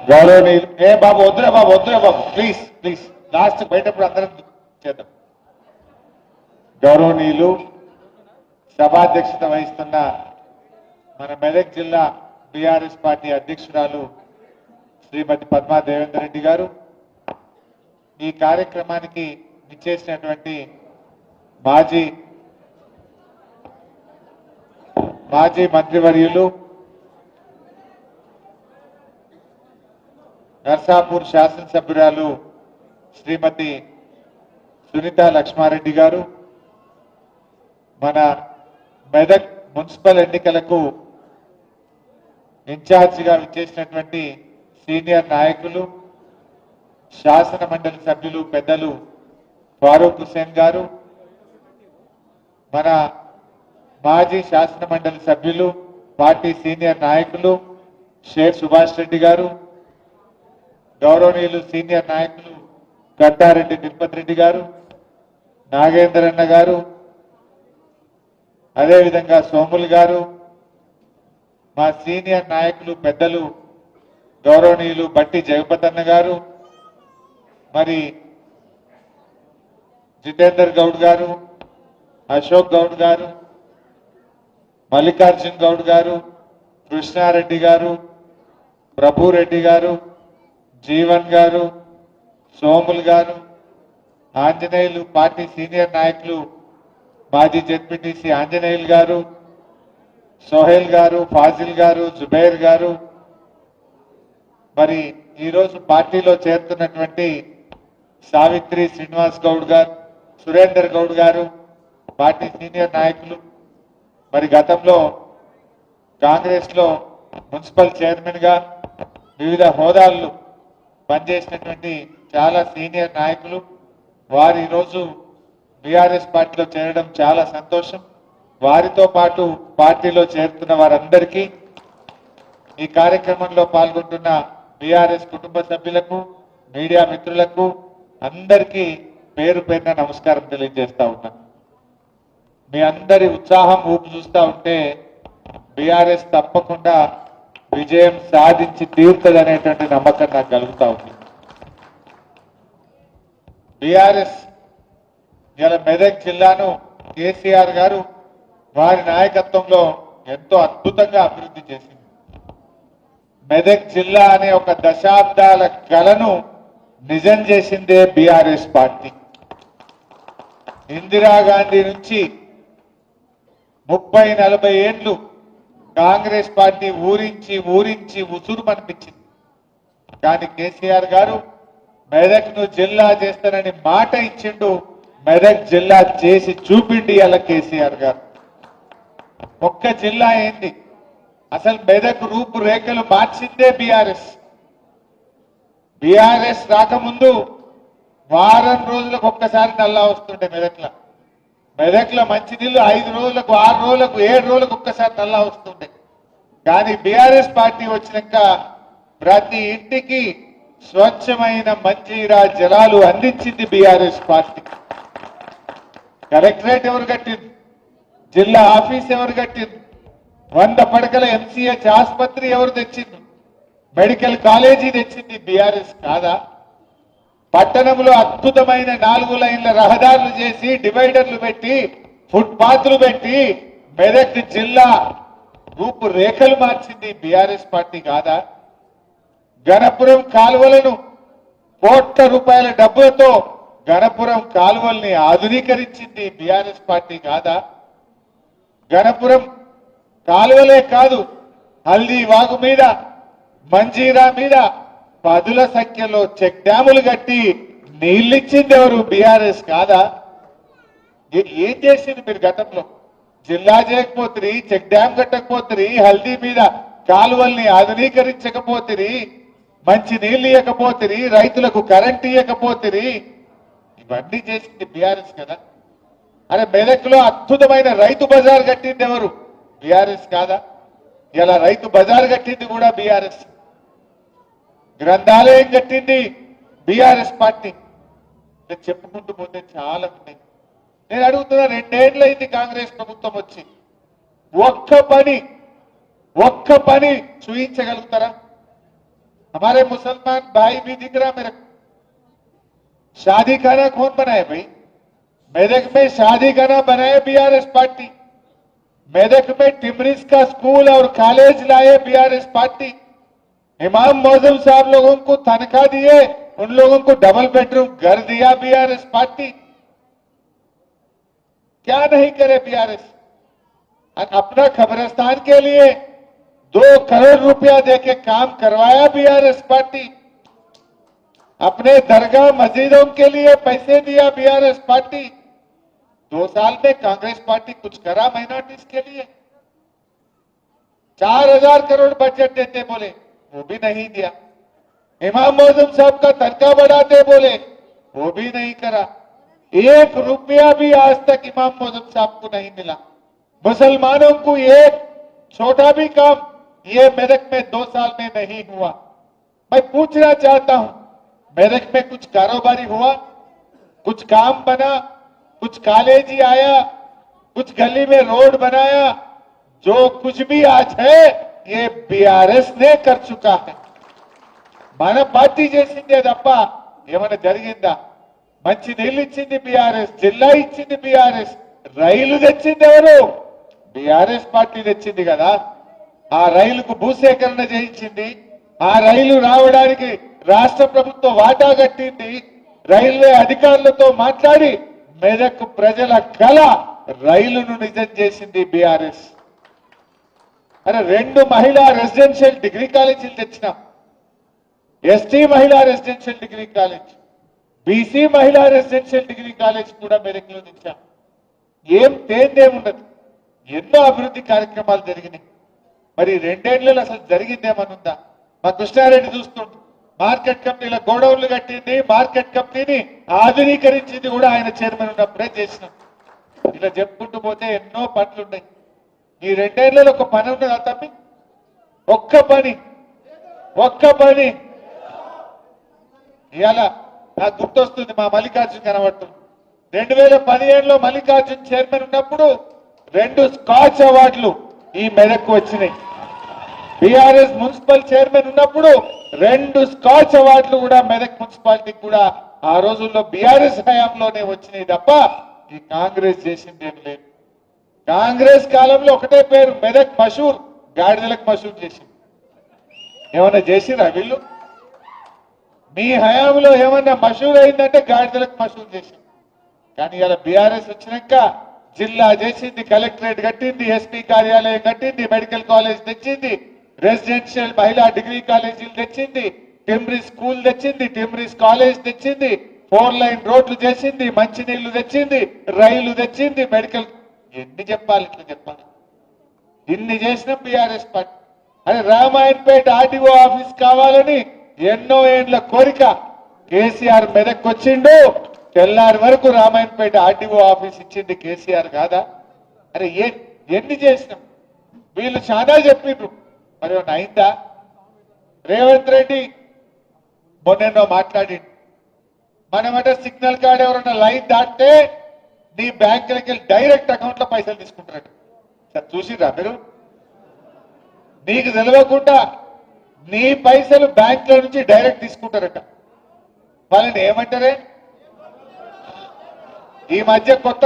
గౌరవనీయులు బాబు వద్దురా బాబు please please last బయటప్పుడు అందరం చేద్దాం. గౌరవనీయులు సభాధ్యక్షత వహిస్తున్న మన మెదక్ జిల్లా బీఆర్ఎస్ పార్టీ అధ్యక్షురాలు శ్రీమతి పద్మా దేవేందర్ రెడ్డి గారు, ఈ కార్యక్రమానికి విచ్చేసినటువంటి మాజీ మంత్రివర్యులు నర్సాపూర్ శాసనసభ్యురాలు శ్రీమతి సునీత లక్ష్మారెడ్డి గారు, మన మెదక్ మున్సిపల్ ఎన్నికలకు ఇన్ఛార్జిగా విచ్చేసినటువంటి సీనియర్ నాయకులు, శాసన మండలి సభ్యులు పెద్దలు ఫారూక్ హుసేన్ గారు, మన మాజీ శాసన మండలి సభ్యులు పార్టీ సీనియర్ నాయకులు షేర్ సుభాష్ రెడ్డి గారు, గౌరవనీయులు సీనియర్ నాయకులు గడ్డారెడ్డి తిరుపతి రెడ్డి గారు, నాగేంద్రన్న గారు, అదేవిధంగా సోములు గారు, మా సీనియర్ నాయకులు పెద్దలు గౌరవనీయులు బట్టి జగపతన్న గారు, మరి జితేందర్ గౌడ్ గారు, అశోక్ గౌడ్ గారు, మల్లికార్జున్ గౌడ్ గారు, కృష్ణారెడ్డి గారు, ప్రభురెడ్డి గారు, జీవన్ గారు, సోములు గారు, ఆంజనేయులు పార్టీ సీనియర్ నాయకులు మాజీ జెడ్పీటీసీ ఆంజనేయులు గారు, సోహెల్ గారు, ఫాజిల్ గారు, జుబైర్ గారు, మరి ఈరోజు పార్టీలో చేరుతున్నటువంటి సావిత్రి శ్రీనివాస్ గౌడ్ గారు, సురేందర్ గౌడ్ గారు, పార్టీ సీనియర్ నాయకులు, మరి గతంలో కాంగ్రెస్ లో మున్సిపల్ చైర్మన్ గా వివిధ హోదాల్లో పనిచేసినటువంటి చాలా సీనియర్ నాయకులు, వారు ఈరోజు బీఆర్ఎస్ పార్టీలో చేరడం చాలా సంతోషం. వారితో పాటు పార్టీలో చేరుతున్న వారందరికీ, ఈ కార్యక్రమంలో పాల్గొంటున్న బీఆర్ఎస్ కుటుంబ సభ్యులకు, మీడియా మిత్రులకు అందరికీ పేరు పేరున నమస్కారం తెలియజేస్తా ఉన్నాను. మీ అందరి ఉత్సాహం ఊపు చూస్తా ఉంటే బీఆర్ఎస్ తప్పకుండా విజయం సాధించి తీరుతుంది అనేటువంటి నమ్మకం నాకు కలుగుతా ఉంది. బీఆర్ఎస్ ఇలా మెదక్ జిల్లాను కేసీఆర్ గారు వారి నాయకత్వంలో ఎంతో అద్భుతంగా అభివృద్ధి చేసింది. మెదక్ జిల్లా అనే ఒక దశాబ్దాల కలను నిజం చేసిందే బీఆర్ఎస్ పార్టీ. ఇందిరాగాంధీ నుంచి 30-40 ఏళ్లు కాంగ్రెస్ పార్టీ ఊరించి ఉసురు అనిపించింది. కానీ కేసీఆర్ గారు మెదక్ను జిల్లా చేస్తానని మాట ఇచ్చిండు. మెదక్ జిల్లా చేసి చూపిండి అలా కేసీఆర్ గారు. ఒక్క జిల్లా ఏంది, అసలు మెదక్ రూపురేఖలు మార్చిందే బీఆర్ఎస్. బీఆర్ఎస్ రాకముందు వారం రోజులకు ఒక్కసారి నల్లా వస్తుండే మెదక్లో మంచినీళ్ళు 5 రోజులకు, 6 రోజులకు, 7 రోజులకు ఒక్కసారి నల్లా వస్తుండే. కానీ బీఆర్ఎస్ పార్టీ వచ్చినాక ప్రతి ఇంటికి స్వచ్ఛమైన మంజీరా జలాలు అందించింది బీఆర్ఎస్ పార్టీ. కలెక్టరేట్ ఎవరు కట్టింది, జిల్లా ఆఫీస్ ఎవరు కట్టింది, 100 పడకల ఎంసీహెచ్ ఆసుపత్రి ఎవరు తెచ్చింది, మెడికల్ కాలేజీ తెచ్చింది బీఆర్ఎస్ కాదా? పట్టణంలో అద్భుతమైన 4 లైన్ల రహదారులు చేసి, డివైడర్లు పెట్టి, ఫుట్ పాత్లు పెట్టి మెదక్ జిల్లా రూపురేఖలు మార్చింది బీఆర్ఎస్ పార్టీ కాదా? గణపురం కాలువలను కోట్ల రూపాయల డబ్బులతో గణపురం కాలువల్ని ఆధునీకరించింది బీఆర్ఎస్ పార్టీ కాదా? గణపురం కాలువలే కాదు, హల్దీ వాగు మీద, మంజీరా మీద 10ల సంఖ్యలో చెక్ డ్యాములు కట్టి నీళ్ళిచ్చింది ఎవరు? బీఆర్ఎస్ కాదా? ఏం చేసింది మీరు గతంలో? జిల్లా చేయకపోతే, చెక్ డ్యామ్ కట్టకపోతే, హల్దీ మీద కాలువల్ని ఆధునీకరించకపోతే, మంచి నీళ్లు ఇవ్వకపోతే, రైతులకు కరెంట్ ఇవ్వకపోతే, ఇవన్నీ చేసింది బీఆర్ఎస్ కదా. అరే మెదక్లో అద్భుతమైన రైతు బజార్ కట్టింది ఎవరు? బీఆర్ఎస్ కాదా? ఇలా రైతు బజార్ కట్టింది కూడా బీఆర్ఎస్. గ్రంథాలయం కట్టింది బీఆర్ఎస్ పార్టీ. చెప్పుకుంటూ పోతే చాలా ఉన్నాయి. నేను అడుగుతున్నా, 2 ఏళ్లైంది కాంగ్రెస్ ప్రభుత్వం వచ్చి, ఒక్క పని చూయించగలుగుతారా? हमारे मुसलमान भाई भी दिख रहा मेरे को। शादी खाना कौन बनाए भाई? मेदक में शादी खाना बनाए बीआरएस पार्टी। मेदक में टिमरिस का स्कूल और कॉलेज लाए बीआरएस पार्टी। इमाम मौजूम साहब लोगों को तनख्वाह दिए, उन लोगों को डबल बेडरूम घर दिया बीआरएस पार्टी। क्या नहीं करे बीआरएस? अपना कब्रिस्तान के लिए 2 करोड़ रुपया देके काम करवाया बीआरएस पार्टी। अपने दरगाह मस्जिदों के लिए पैसे दिया बीआरएस पार्टी। 2 साल में कांग्रेस पार्टी कुछ करा माइनॉरिटीज के लिए? 4000 करोड़ बजट देते बोले, वो भी नहीं दिया। इमाम मौजूम साहब का तनख्वाह बढ़ाते बोले, वो भी नहीं करा। 1 रुपया भी आज तक इमाम मौजूम साहब को नहीं मिला। मुसलमानों को एक छोटा भी काम ये मेदक में 2 साल में नहीं हुआ। मैं पूछना चाहता हूं, मेदक में कुछ कारोबारी हुआ? कुछ काम बना? कुछ कॉलेज ही आया? कुछ गली में रोड बनाया? जो कुछ भी आज है ये बीआरएस ने कर चुका है। మన పార్టీ చేసిందే తప్ప ఏమైనా జరిగిందా? మంచి నీళ్లు ఇచ్చింది బీఆర్ఎస్, జిల్లా ఇచ్చింది బీఆర్ఎస్, రైలు తెచ్చింది ఎవరు? బీఆర్ఎస్ పార్టీ తెచ్చింది కదా. ఆ రైలుకు భూసేకరణ చేయించింది, ఆ రైలు రావడానికి రాష్ట్ర ప్రభుత్వం వాటా కట్టింది, రైల్వే అధికారులతో మాట్లాడి మెదక్ ప్రజల కళ రైలును నిజం చేసింది బీఆర్ఎస్. అరే 2 మహిళా రెసిడెన్షియల్ డిగ్రీ కాలేజీలు తెచ్చినాం. ఎస్టీ మహిళా రెసిడెన్షియల్ డిగ్రీ కాలేజ్, బీసీ మహిళా రెసిడెన్షియల్ డిగ్రీ కాలేజ్ కూడా మెదక్లో తెచ్చాం. ఏం తేందేముండదు, ఎన్నో అభివృద్ధి కార్యక్రమాలు జరిగినాయి. మరి 2 ఏళ్లలో అసలు జరిగిందేమనుందా? మా కృష్ణారెడ్డి చూస్తుండు, మార్కెట్ కమిటీల గోడౌన్లు కట్టింది, మార్కెట్ కమిటీని ఆధునీకరించింది కూడా ఆయన చైర్మన్ ఉన్నప్పుడే చేసినాం. ఇలా చెప్పుకుంటూ పోతే ఎన్నో పనులున్నాయి. ఈ 2 ఏళ్లలో ఒక పని ఉన్నదా తప్పి? ఒక్క పని ఇవాళ నాకు గుర్తొస్తుంది, మా మల్లికార్జున్ కనబడుతుంది. 2015లో మల్లికార్జున్ చైర్మన్ ఉన్నప్పుడు 2 స్కాచ్ అవార్డులు ఈ మెదక్కు వచ్చినాయి. బీఆర్ఎస్ మున్సిపల్ చైర్మన్ ఉన్నప్పుడు 2 స్కాచ్ అవార్డులు కూడా మెదక్ మున్సిపాలిటీకి కూడా ఆ రోజుల్లో బీఆర్ఎస్ హయాంలోనే వచ్చినాయి తప్ప ఈ కాంగ్రెస్ చేసింది ఏం లేదు. కాంగ్రెస్ కాలంలో ఒకటే పేరు మెదక్ మషూర్, గాడిదలకు మషూర్ చేసింది. ఏమన్నా చేసిరా వీళ్ళు? మీ హయాంలో ఏమన్నా మషూర్ అయిందంటే గాడిదలకు మషూర్ చేసింది. కానీ ఇలా బీఆర్ఎస్ వచ్చినాక జిల్లా చేసింది, కలెక్టరేట్ కట్టింది, ఎస్పీ కార్యాలయం కట్టింది, మెడికల్ కాలేజ్ తెచ్చింది, రెసిడెన్షియల్ మహిళా డిగ్రీ కాలేజీలు తెచ్చింది, టిమ్రిస్ స్కూల్ తెచ్చింది, టిమ్రిస్ కాలేజ్ తెచ్చింది, 4 లైన్ రోడ్లు చేసింది, మంచినీళ్లు తెచ్చింది, రైలు తెచ్చింది, మెడికల్. ఎన్ని చెప్పాలి? ఇట్లా చెప్పాలి. ఇన్ని చేసిన బీఆర్ఎస్ పార్టీ. అరే రామాయణపేట ఆర్టీఓ ఆఫీస్ కావాలని ఎన్నో ఏండ్ల కోరిక. కేసీఆర్ మెదక్ వచ్చిండు, తెల్లారి వరకు రామాయణపేట ఆర్టీఓ ఆఫీస్ ఇచ్చింది కేసీఆర్ కాదా? అరే ఎన్ని చేసినాం? వీళ్ళు చాలా చెప్పిండ్రు, మరి ఏమన్నా అయిందా? రేవంత్ రెడ్డి మొన్నెన్నో మాట్లాడిండు, మనమట సిగ్నల్ కార్డ్ ఎవరన్నా లైన్ దాటితే నీ బ్యాంకులకి వెళ్ళి డైరెక్ట్ అకౌంట్ లో పైసలు తీసుకుంటారట. సార్ చూసిరా మీరు? నీకు తెలియకుండా నీ పైసలు బ్యాంకుల నుంచి డైరెక్ట్ తీసుకుంటారట. వాళ్ళని ఏమంటారే? ఈ మధ్య కొత్త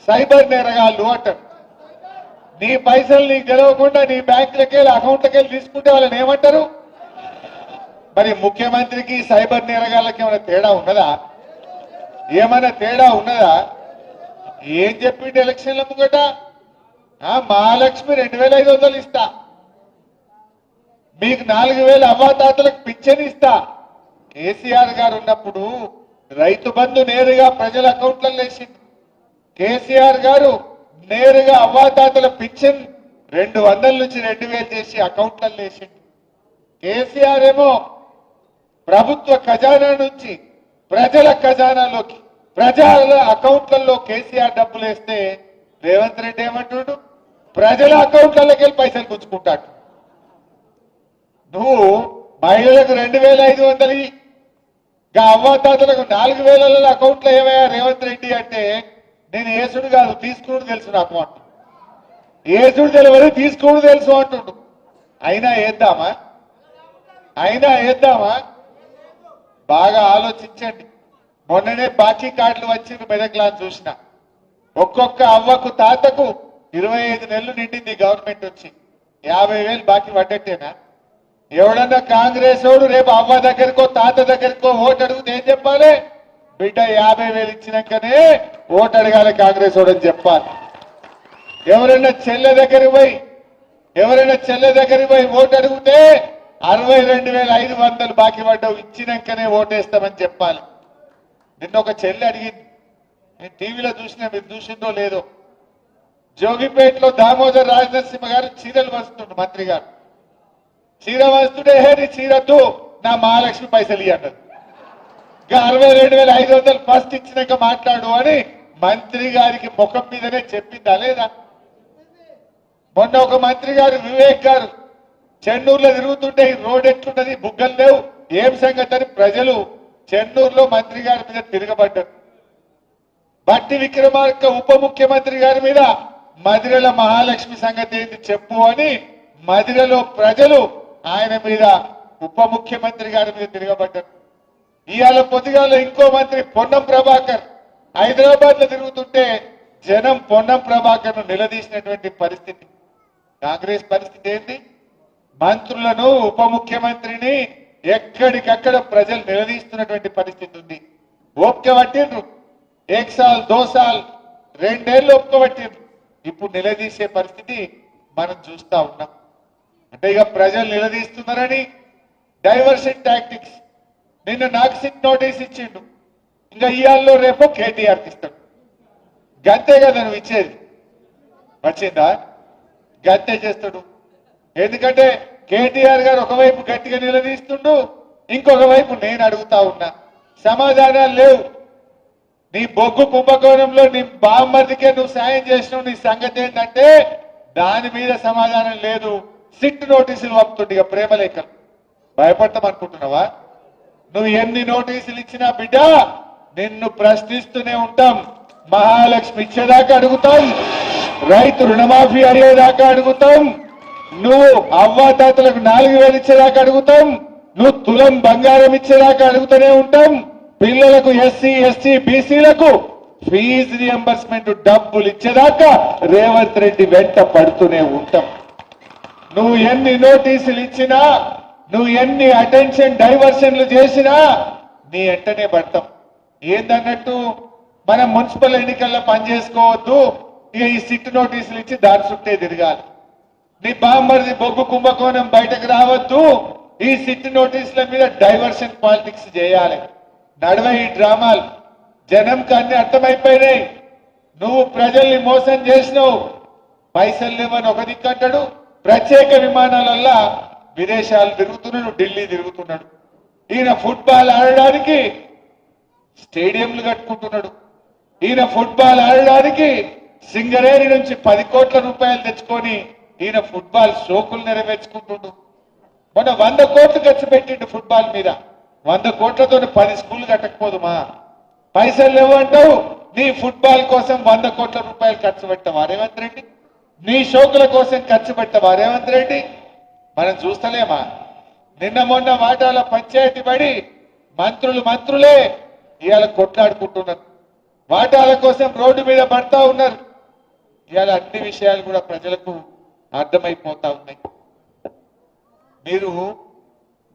సైబర్ నేరగాళ్ళు అంటారు. నీ పైసలు నీకు తెలియకుండా నీ బ్యాంకులకి వెళ్ళి అకౌంట్లకి వెళ్ళి తీసుకుంటే వాళ్ళని ఏమంటారు? మరి ముఖ్యమంత్రికి సైబర్ నేరగాళ్ళకి ఏమైనా తేడా ఉన్నదా? ఏమైనా తేడా ఉన్నదా? ఏం చెప్పిండు ఎలక్షన్ల ముంగట? మహాలక్ష్మి 2500 ఇస్తా, మీకు 4000 అవ్వాతాతలకు పింఛన్ ఇస్తా. కేసీఆర్ గారు ఉన్నప్పుడు రైతు బంధు నేరుగా ప్రజల అకౌంట్లలో వేసింది. కేసీఆర్ గారు నేరుగా అవ్వాతాతల పింఛన్ 200 నుంచి 2000 చేసి అకౌంట్లలో వేసింది. కేసీఆర్ ఏమో ప్రభుత్వ ఖజానా నుంచి ప్రజల ఖజానాలోకి, ప్రజల అకౌంట్లలో కేసీఆర్ డబ్బులు వేస్తే రేవంత్ రెడ్డి ఏమంటున్నాడు? ప్రజల అకౌంట్లలోకి వెళ్ళి పైసలు గుంజుకుంటాడు. నువ్వు మహిళలకు 2500 అవ్వాతాతలకు 4000 అకౌంట్లో ఏమయ్యా రేవంత్ రెడ్డి అంటే, నేను ఏసుడు కాదు తీసుకుడు తెలుసు నాకు అంటు. ఏసుడు తెలియదు తీసుకుడు తెలుసు అంటుండు. అయినా ఏద్దామా? అయినా వేద్దామా? బాగా ఆలోచించండి. మొన్ననే బాకీ కార్డులు వచ్చింది మెదక్లా చూసిన. ఒక్కొక్క అవ్వకు తాతకు 25 నెలలు నిండింది గవర్నమెంట్ వచ్చి. 50,000 బాకీ పడ్డట్టేనా? ఎవడన్నా కాంగ్రెస్ వాడు రేపు అవ్వ దగ్గరకో తాత దగ్గరకో ఓటు అడిగితే ఏం చెప్పాలి? బిడ్డ 50,000 ఇచ్చినాకనే ఓటు అడగాలి కాంగ్రెస్ వాడు అని చెప్పాలి. ఎవరైనా చెల్లె దగ్గరికి పోయి ఓటు అడిగితే 62,500 బాకీ పడ్డావు ఇచ్చినాకనే ఓటేస్తామని చెప్పాలి. నిన్న ఒక చెల్లె అడిగింది, నేను టీవీలో చూసినా, మీరు చూసిందో లేదో. జోగిపేటలో దామోదర్ రాజనరసింహ గారు చీరలు వస్తుండ్రు, మంత్రి గారు చీర వస్తుంటే నీ చీరతో నా మహాలక్ష్మి పైసలు ఇవ్వండి. ఇంకా 62,500 ఫస్ట్ ఇచ్చినాక మాట్లాడు అని మంత్రి గారికి ముఖం మీదనే చెప్పిందా లేదా? మొన్న ఒక మంత్రి గారు వివేక్ గారు చెన్నూరులో తిరుగుతుంటే ఈ రోడ్ ఎట్లున్నది, బుగ్గలు లేవు, ఏం సంగతి అని ప్రజలు చెన్నూరులో మంత్రి గారి మీద తిరగబడ్డారు. బట్టి విక్రమార్క ఉప ముఖ్యమంత్రి గారి మీద మదిరల మహాలక్ష్మి సంగతి ఏంటి చెప్పు అని మదిరలో ప్రజలు ఆయన మీద ఉప ముఖ్యమంత్రి గారి మీద తిరగబడ్డారు. ఇవాళ పొద్దుగాల ఇంకో మంత్రి పొన్నం ప్రభాకర్ హైదరాబాద్ లో తిరుగుతుంటే జనం పొన్నం ప్రభాకర్ ను నిలదీసినటువంటి పరిస్థితి. కాంగ్రెస్ పరిస్థితి ఏంటి? మంత్రులను ఉప ముఖ్యమంత్రిని ఎక్కడికక్కడ ప్రజలు నిలదీస్తున్నటువంటి పరిస్థితి ఉంది. ఓపిక పట్టిండ్రు, 1 సాల్ 2 సాల్ 2 ఏళ్ళు ఓపిక పట్టిండ్రు. ఇప్పుడు నిలదీసే పరిస్థితి మనం చూస్తా ఉన్నాం. అంటే ఇక ప్రజలు నిలదీస్తున్నారని డైవర్షన్ టాక్టిక్స్. నిన్న నాకు సిట్ నోటీస్ ఇచ్చిండు, ఇంకా ఇయాల్లో రేపు కేటీఆర్కి ఇస్తాడు. గంతే కదా నువ్వు ఇచ్చేది, వచ్చిందా? గంతే చేస్తాడు. ఎందుకంటే కేటీఆర్ గారు ఒకవైపు గట్టిగా నిలదీస్తుండు, ఇంకొక వైపు నేను అడుగుతా ఉన్నా, సమాధానాలు లేవు. నీ బొగ్గు కుంభకోణంలో నీ బామ్మర్దికే నువ్వు సాయం చేసినావు, నీ సంగతి ఏంటంటే దాని మీద సమాధానం లేదు. సిట్ నోటీసులు పంపుతుండే ఇక ప్రేమలేఖలు. భయపడతామనుకుంటున్నావా? నువ్వు ఎన్ని నోటీసులు ఇచ్చినా బిడ్డ నిన్ను ప్రశ్నిస్తూనే ఉంటాం. మహాలక్ష్మి ఇచ్చేదాకా అడుగుతాం, రైతు రుణమాఫీ అడిగేదాకా అడుగుతాం, నువ్వు అవ్వాతాతలకు 4,000 ఇచ్చేదాకా అడుగుతాం, నువ్వు తులం బంగారం ఇచ్చేదాకా అడుగుతూనే ఉంటాం. పిల్లలకు ఎస్సీ ఎస్టీ బీసీలకు ఫీజు రియంబర్స్మెంట్ డబ్బులు ఇచ్చేదాకా రేవంత్ రెడ్డి వెంట పడుతూనే ఉంటాం. నువ్వు ఎన్ని నోటీసులు ఇచ్చినా, నువ్వు ఎన్ని అటెన్షన్ డైవర్షన్లు చేసినా నీ వెంటనే పడతాం. ఏందన్నట్టు మనం మున్సిపల్ ఎన్నికల్లో పనిచేసుకోవద్దు, ఇక ఈ సిట్ నోటీసులు ఇచ్చి దారి చుట్టే తిరగాలి. నీ బామ్మరిది బొగ్గు కుంభకోణం బయటకు రావద్దు, ఈ సిట్ నోటీసుల మీద డైవర్షన్ పాలిటిక్స్ చేయాలి. నడవ ఈ డ్రామాలు. జనంకి అన్ని అర్థమైపోయినాయి. నువ్వు ప్రజల్ని మోసం చేసినావు, పైసలు లేవని ఒక దిక్కు అంటాడు, ప్రత్యేక విమానాలల్లా విదేశాలు తిరుగుతున్నాడు, ఢిల్లీ తిరుగుతున్నాడు. ఈయన ఫుట్బాల్ ఆడడానికి స్టేడియంలు కట్టుకుంటున్నాడు. ఈయన ఫుట్బాల్ ఆడడానికి సింగరేణి నుంచి 10 కోట్ల రూపాయలు తెచ్చుకొని ఈయన ఫుట్బాల్ షోకులు నెరవేర్చుకుంటుండు. మొన్న 100 కోట్లు ఖర్చు పెట్టిండు ఫుట్బాల్ మీద. 100 కోట్లతో 10 స్కూళ్లు కట్టకపోదుమా? పైసలు లేవంటావు, నీ ఫుట్బాల్ కోసం 100 కోట్ల రూపాయలు ఖర్చు పెట్టవా రేవంత్ రెడ్డి? నీ షోకుల కోసం ఖర్చు పెట్టవా రేవంత్ రెడ్డి? మనం చూస్తలేమా? నిన్న మొన్న వాటాల పంచాయతీ పడి మంత్రులే ఇవాళ కొట్లాడుకుంటున్నారు, వాటాల కోసం రోడ్డు మీద పడతా ఉన్నారు. ఇవాళ అన్ని విషయాలు కూడా ప్రజలకు అర్థమైపోతా ఉన్నాయి. మీరు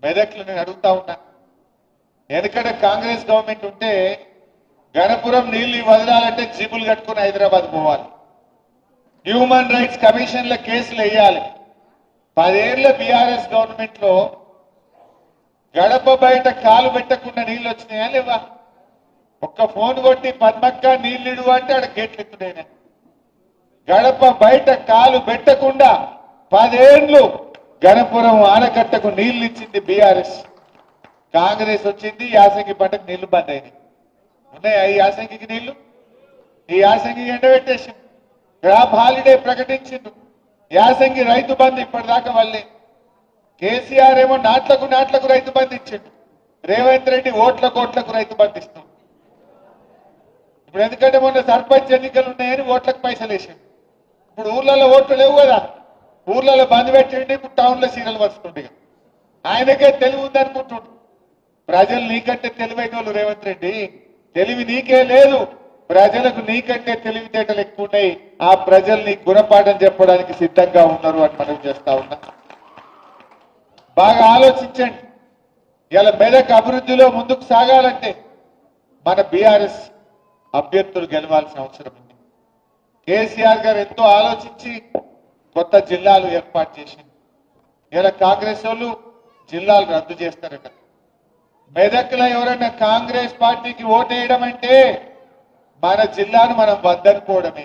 మెదక్లు నేను అడుగుతా ఉన్నా, ఎందుకంటే కాంగ్రెస్ గవర్నమెంట్ ఉంటే గణపురం నీళ్లు వదలాలంటే జీపులు కట్టుకుని హైదరాబాద్ పోవాలి, హ్యూమన్ రైట్స్ కమిషన్ల కేసులు వేయాలి. 10 ఏళ్ల బీఆర్ఎస్ గవర్నమెంట్ లో గడప బయట కాలు పెట్టకుండా నీళ్లు వచ్చినాయా లేవా? ఒక్క ఫోన్ కొట్టి పద్మక్క నీళ్లు అంటే ఆడ గేట్లు ఎత్తుడైనా. గడప బయట కాలు పెట్టకుండా 10 ఏళ్లు గణపురం ఆనకట్టకు నీళ్లు ఇచ్చింది బీఆర్ఎస్. కాంగ్రెస్ వచ్చింది, యాసంగి పంటకు నీళ్లు బంద్ అయినాయి. ఉన్నాయా ఈ యాసంగికి నీళ్లు? ఈ యాసంగి ఎండబెట్టేసి క్రాప్ హాలిడే ప్రకటించిండు. యాసంగి రైతు బంధు ఇప్పటిదాకా వాళ్ళే. కేసీఆర్ ఏమో నాట్లకు రైతు బంధు ఇచ్చిండు, రేవంత్ రెడ్డి ఓట్లకు రైతు బంధు ఇస్తుంది. ఇప్పుడు ఎందుకంటే మొన్న సర్పంచ్ ఎన్నికలు ఉన్నాయని ఓట్లకు పైసలు వేసిండు. ఇప్పుడు ఊర్లలో ఓట్లు లేవు కదా, ఊర్లలో బంద్ పెట్టిండి, ఇప్పుడు టౌన్లో సీరియల్ వస్తుండే. ఆయనకే తెలివి ఉందనుకుంటుండు. ప్రజలు నీకంటే తెలివైన వాళ్ళు రేవంత్ రెడ్డి, తెలివి నీకే లేదు. ప్రజలకు నీకంటే తెలివితేటలు ఎక్కువ ఉన్నాయి. ఆ ప్రజల్ని గుణపాఠం చెప్పడానికి సిద్ధంగా ఉన్నారు అని మనం చేస్తా ఉన్నా. బాగా ఆలోచించండి. ఇలా మెదక్ అభివృద్ధిలో ముందుకు సాగాలంటే మన బీఆర్ఎస్ అభ్యర్థులు గెలవాల్సిన అవసరం ఉంది. కేసీఆర్ గారు ఎంతో ఆలోచించి కొత్త జిల్లాలు ఏర్పాటు చేసింది. ఇలా కాంగ్రెస్ వాళ్ళు జిల్లాలు రద్దు చేస్తారట. మెదక్లో ఎవరైనా కాంగ్రెస్ పార్టీకి ఓటేయడం అంటే మన జిల్లాను మనం వద్దనుకోవడమే.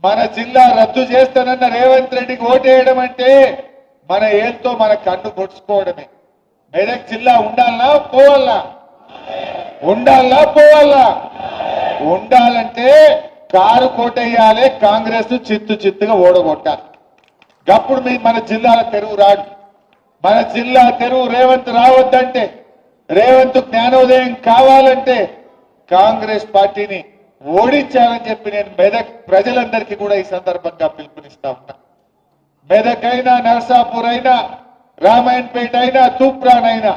మన జిల్లా రద్దు చేస్తానన్న రేవంత్ రెడ్డికి ఓటేయడం అంటే మన ఏళ్ళతో మన కన్ను పొడుచుకోవడమే. మెదక్ జిల్లా ఉండాలనా పోవాలా? ఉండాలనా పోవాలా? ఉండాలంటే కారు కోటేయాలి, కాంగ్రెస్ చిత్తుగా ఓడగొట్టాలి. అప్పుడు మన జిల్లాల తెరువు రాడు. మన జిల్లా తెరువు రేవంత్ రావద్దంటే, రేవంత్ జ్ఞానోదయం కావాలంటే కాంగ్రెస్ పార్టీని ఓడించాలని చెప్పి నేను మెదక్ ప్రజలందరికీ కూడా ఈ సందర్భంగా పిలుపునిస్తా ఉన్నా. మెదక్ అయినా, నర్సాపూర్ అయినా, రామాయణపేట అయినా, తూప్రాన్ అయినా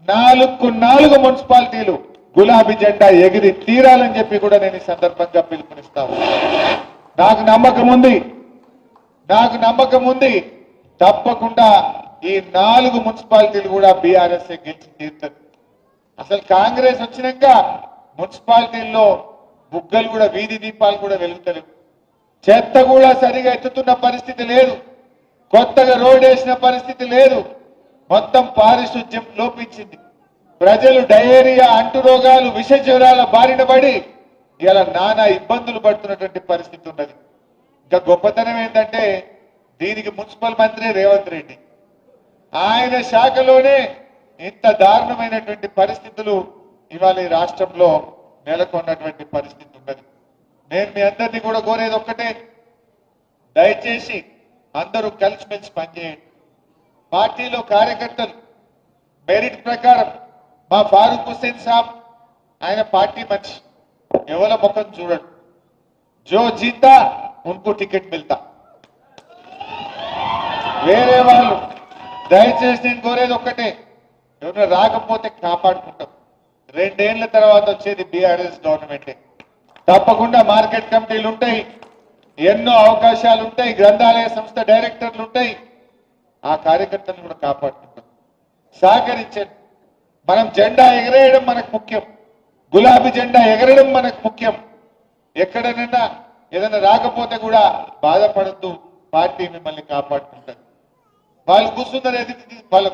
4 మున్సిపాలిటీలు గులాబీ జెండా ఎగిరి తీరాలని చెప్పి కూడా నేను ఈ సందర్భంగా పిలుపునిస్తా ఉన్నా. నాకు నమ్మకం ఉంది తప్పకుండా ఈ 4 మున్సిపాలిటీలు కూడా బీఆర్ఎస్ గెలిచి తీరుతుంది. అసలు కాంగ్రెస్ వచ్చినాక మున్సిపాలిటీల్లో బుగ్గలు కూడా, వీధి దీపాలు కూడా వెలుగుతలేవు. చెత్త కూడా సరిగా ఎత్తుతున్న పరిస్థితి లేదు. కొత్తగా రోడ్ వేసిన పరిస్థితి లేదు. మొత్తం పారిశుద్ధ్యం లోపించింది. ప్రజలు డయేరియా, అంటురోగాలు, విష జ్వరాల బారిన పడి ఇలా నానా ఇబ్బందులు పడుతున్నటువంటి పరిస్థితి ఉన్నది. ఇంకా గొప్పతనం ఏంటంటే దీనికి మున్సిపల్ మంత్రి రేవంత్ రెడ్డి. ఆయన శాఖలోనే ఇంత దారుణమైనటువంటి పరిస్థితులు ఇవాళ ఈ రాష్ట్రంలో నెలకొన్నటువంటి పరిస్థితి ఉన్నది. నేను మీ అందరినీ కూడా కోరేది ఒక్కటే, దయచేసి అందరూ కలిసిమెలిసి పనిచేయండి. పార్టీలో కార్యకర్తలు మెరిట్ ప్రకారం మా ఫారూక్ హుస్సేన్ సాబ్ ఆయన పార్టీ మనిషి, ఎవరి ముఖం చూడండి. జో జీతా ఉनको టికెట్ మిల్తా. వేరే వాళ్ళు దయచేసి నేను కోరేది ఒక్కటే, ఎవరైనా రాకపోతే కాపాడుకుంటాం. 2 ఏళ్ల తర్వాత వచ్చేది బీఆర్ఎస్ గవర్నమెంటే. తప్పకుండా మార్కెట్ కమిటీలు ఉంటాయి, ఎన్నో అవకాశాలు ఉంటాయి, గ్రంథాలయ సంస్థ డైరెక్టర్లు ఉంటాయి. ఆ కార్యకర్తలను కూడా కాపాడుకుంటాం. సహకరించండి. మనం జెండా ఎగరేయడం మనకు ముఖ్యం, గులాబీ జెండా ఎగరడం మనకు ముఖ్యం. ఎక్కడనైనా ఏదైనా రాకపోతే కూడా బాధపడద్దు, పార్టీ మిమ్మల్ని కాపాడుకుంటుంది. వాళ్ళు కూర్చున్నారు, వాళ్ళ